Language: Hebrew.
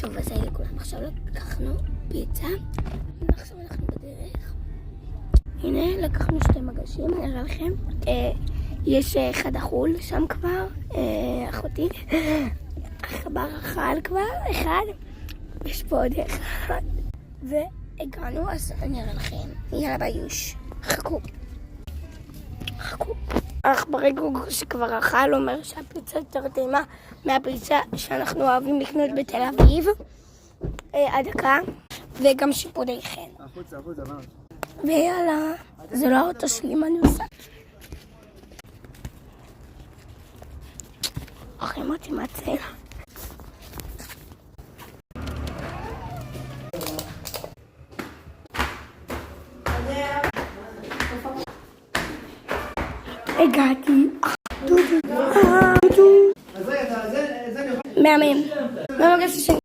טוב, אז היי לכולם. עכשיו לקחנו פיצה, ועכשיו אנחנו בדרך. הנה, לקחנו 2 מגשים, אני אראה לכם. יש אחד אכול שם כבר, אחותי. החבר אכל כבר, אחד. יש פה עוד אחד. והגענו, אז אני אראה לכם. יאללה ביוש. חכו. העכברי שכבר אכל אומר שהפיצה יותר טעימה מהפיצה שאנחנו אוהבים לקנות בתל אביב. הדקה. וגם שיפודי חן. ויאללה, זה לא האוטו שלי, מה אני עושה? אוכלים אותי מהצלע. הגעתי. מהמם. מה מגש השני?